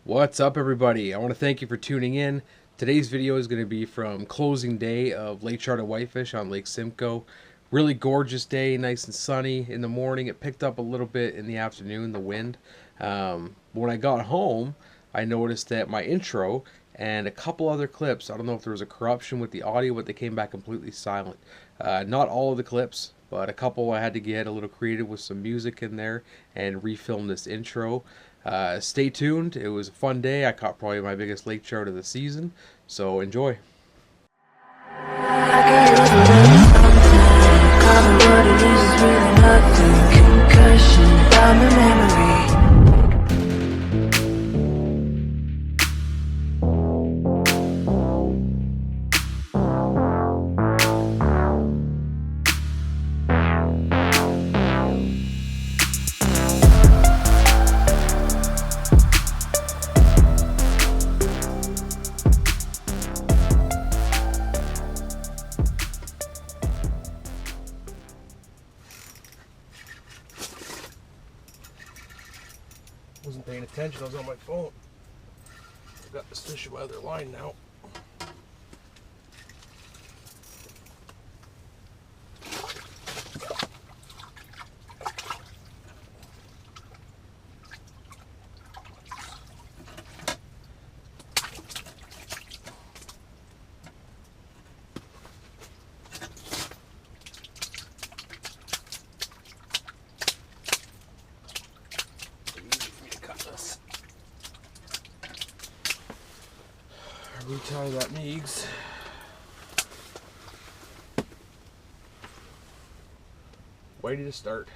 What's up, everybody? I want to thank you for tuning in. Today's video is going to be from closing day of Lake Charter Whitefish on Lake Simcoe. Really gorgeous day, nice and sunny in the morning. It picked up a little bit in the afternoon, the wind. When I got home, I noticed that my intro and a couple other clips, I don't know if there was a corruption with the audio, but they came back completely silent. Not all of the clips, but a couple I had to get a little creative with some music in there and refilm this intro. Stay tuned. It was a fun day. I caught probably my biggest lake trout of the season, so enjoy. Wasn't paying attention, I was on my phone. I've got this fish in my other line now. Retie that Meigs. Ready to start.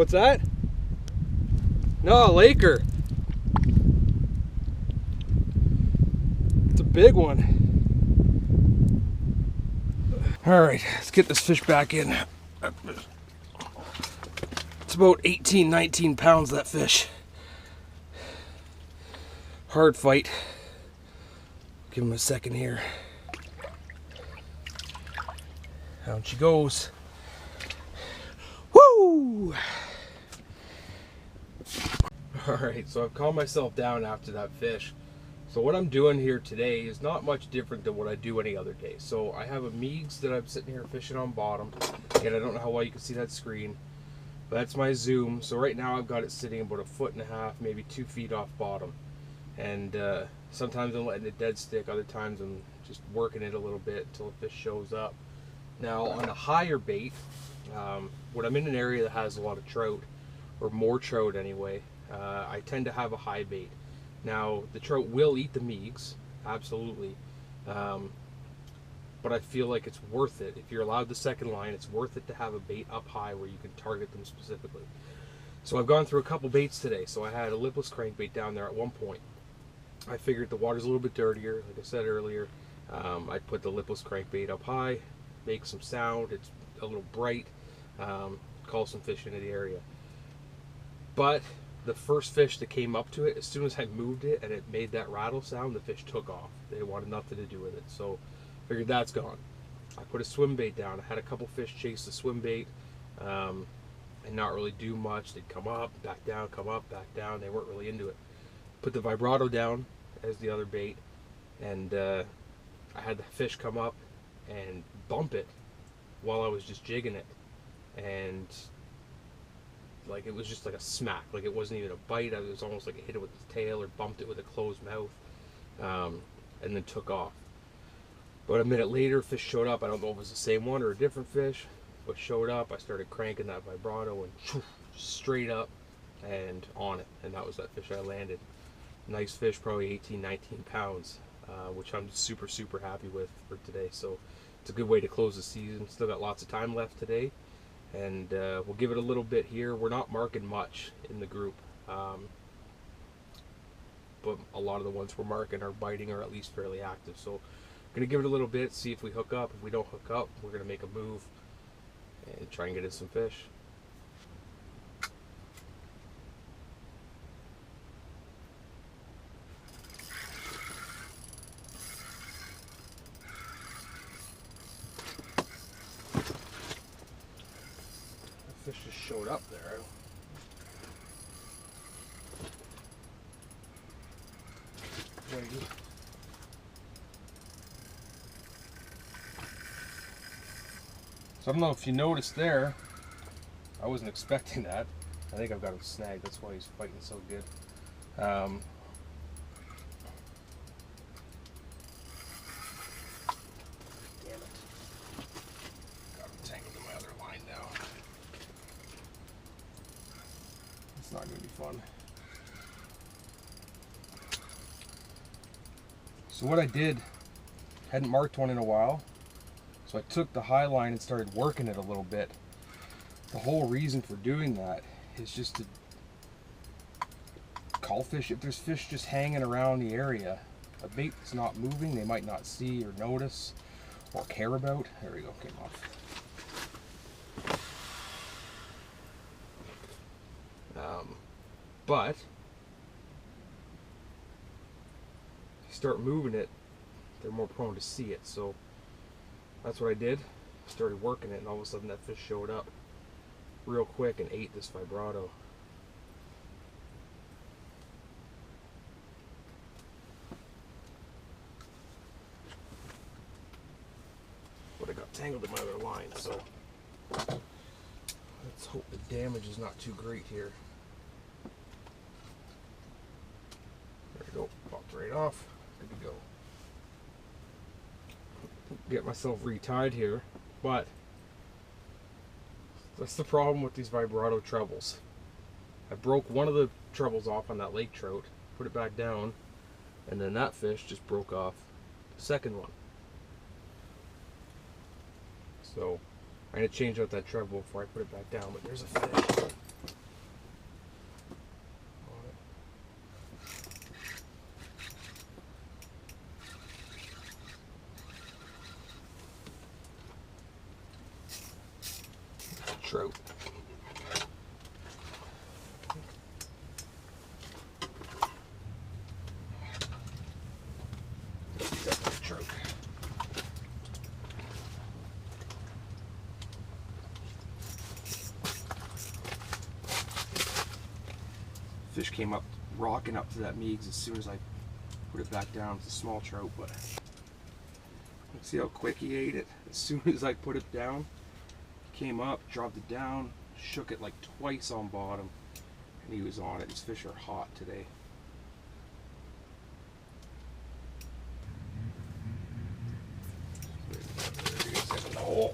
What's that? No, a Laker. It's a big one. All right, let's get this fish back in. It's about 18, 19 pounds, that fish. Hard fight. Give him a second here. Down she goes. Woo! Alright, so I've calmed myself down after that fish. So what I'm doing here today is not much different than what I do any other day. So I have a Meigs that I'm sitting here fishing on bottom. And I don't know how well you can see that screen. But that's my zoom. So right now I've got it sitting about 1.5 feet, maybe 2 feet off bottom. And sometimes I'm letting it dead stick, other times I'm just working it a little bit until the fish shows up. Now on a higher bait, when I'm in an area that has a lot of trout, or more trout anyway, I tend to have a high bait. Now the trout will eat the Meigs, absolutely, but I feel like it's worth it. If you're allowed the second line, it's worth it to have a bait up high where you can target them specifically. So I've gone through a couple baits today. So I had a lipless crankbait down there at one point. I figured the water's a little bit dirtier, like I said earlier. I put the lipless crankbait up high, make some sound, it's a little bright, call some fish into the area. But the first fish that came up to it, as soon as I moved it and it made that rattle sound, the fish took off. They wanted nothing to do with it. So figured that's gone. I put a swim bait down. I had a couple fish chase the swim bait. and not really do much. They'd come up, back down, come up, back down. They weren't really into it. Put the vibrato down as the other bait, and I had the fish come up and bump it while I was just jigging it, and like it was just like a smack. Like it wasn't even a bite. It was almost like it hit it with its tail or bumped it with a closed mouth, and then took off. But a minute later, fish showed up. I don't know if it was the same one or a different fish, but showed up. I started cranking that vibrato and straight up and on it, and that was that fish I landed. Nice fish, probably 18, 19 pounds, which I'm super, super happy with for today. So it's a good way to close the season. Still got lots of time left today, and we'll give it a little bit here. We're not marking much in the group, but a lot of the ones we're marking are biting or at least fairly active. So I'm going to give it a little bit, see if we hook up. If we don't hook up, we're going to make a move and try and get in some fish. The fish just showed up there. Wait. So I don't know if you noticed there, I wasn't expecting that. I think I've got him snagged, that's why he's fighting so good. Damn it. Got him tangled in my other line now. It's not going to be fun. So what I did, hadn't marked one in a while, so I took the high line and started working it a little bit. The whole reason for doing that is just to call fish. If there's fish just hanging around the area, a bait that's not moving, they might not see or notice or care about. There we go, came off. But if you start moving it, they're more prone to see it. So that's what I did. Started working it, and all of a sudden that fish showed up real quick and ate this vibrato. But I got tangled in my other line, so let's hope the damage is not too great here. There we go, popped right off. Good to go. Get myself retied here, but that's the problem with these vibrato trebles. I broke one of the trebles off on that lake trout, put it back down, and then that fish just broke off the second one. So I'm going to change out that treble before I put it back down, but there's a fish. Trout. Definitely a trout. Fish came up, rocking up to that Meigs as soon as I put it back down. It's a small trout, but see how quick he ate it as soon as I put it down. Came up, dropped it down, shook it like twice on bottom, and he was on it. These fish are hot today. There he is in the hole.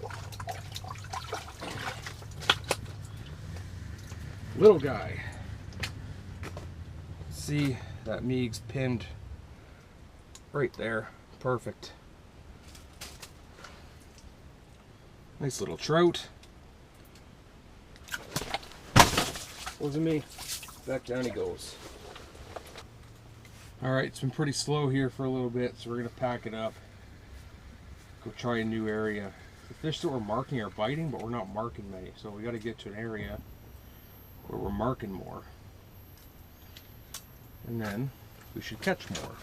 Little guy. See that Meigs pinned right there. Perfect. Nice little trout. Wasn't me. Back down he goes. Alright, it's been pretty slow here for a little bit, so we're going to pack it up. Go try a new area. The fish that we're marking are biting, but we're not marking many. So we got to get to an area where we're marking more. And then we should catch more.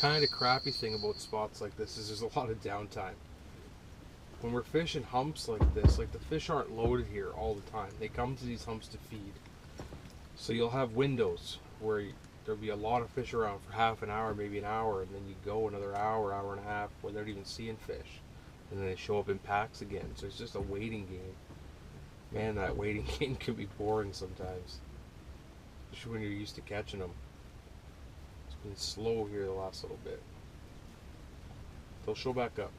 kind of crappy thing about spots like this is there's a lot of downtime. When we're fishing humps like this, like the fish aren't loaded here all the time. They come to these humps to feed. So you'll have windows where there'll be a lot of fish around for half an hour, maybe an hour, and then you go another hour, hour and a half without even seeing fish. And then they show up in packs again. So it's just a waiting game. Man, that waiting game can be boring sometimes. Especially when you're used to catching them. It's been slow here the last little bit. They'll show back up.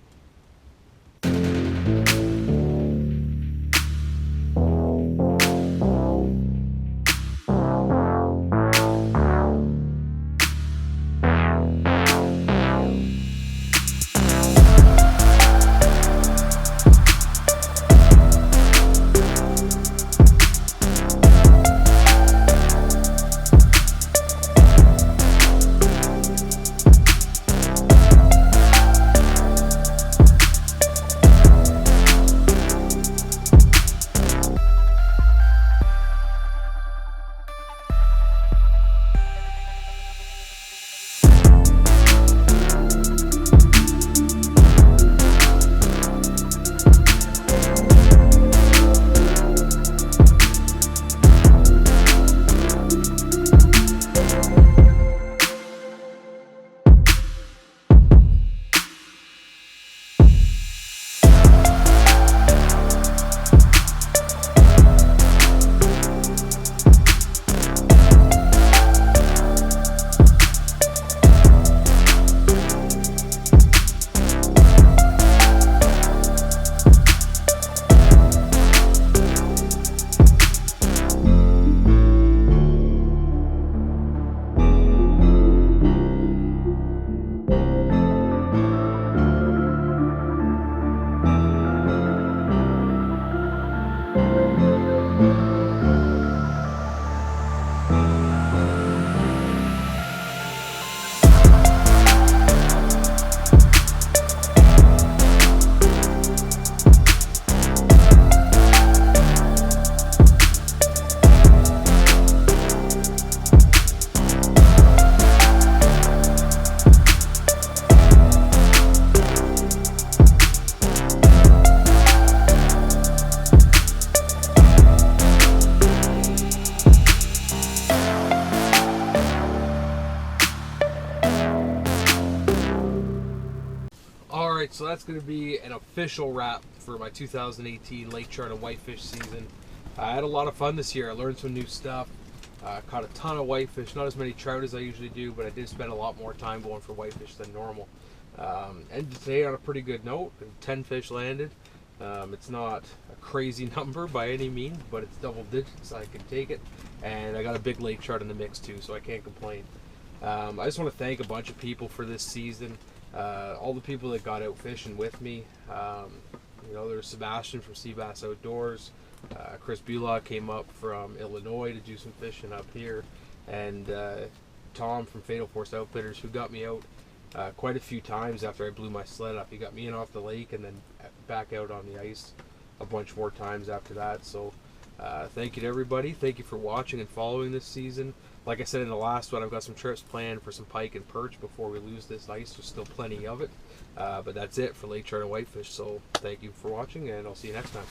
Alright, so that's going to be an official wrap for my 2018 lake trout and whitefish season. I had a lot of fun this year. I learned some new stuff. Caught a ton of whitefish, not as many trout as I usually do, but I did spend a lot more time going for whitefish than normal. Ended today on a pretty good note. 10 fish landed. It's not a crazy number by any means, but it's double digits, so I can take it. And I got a big lake trout in the mix too, so I can't complain. I just want to thank a bunch of people for this season. All the people that got out fishing with me. There's Sebastian from Seabass Outdoors. Chris Bullock came up from Illinois to do some fishing up here. And Tom from Fatal Force Outfitters, who got me out quite a few times after I blew my sled up. He got me in off the lake and then back out on the ice a bunch more times after that. So thank you to everybody. Thank you for watching and following this season. Like I said in the last one, I've got some trips planned for some pike and perch before we lose this ice. There's still plenty of it. But that's it for lake trout and whitefish. So thank you for watching, and I'll see you next time.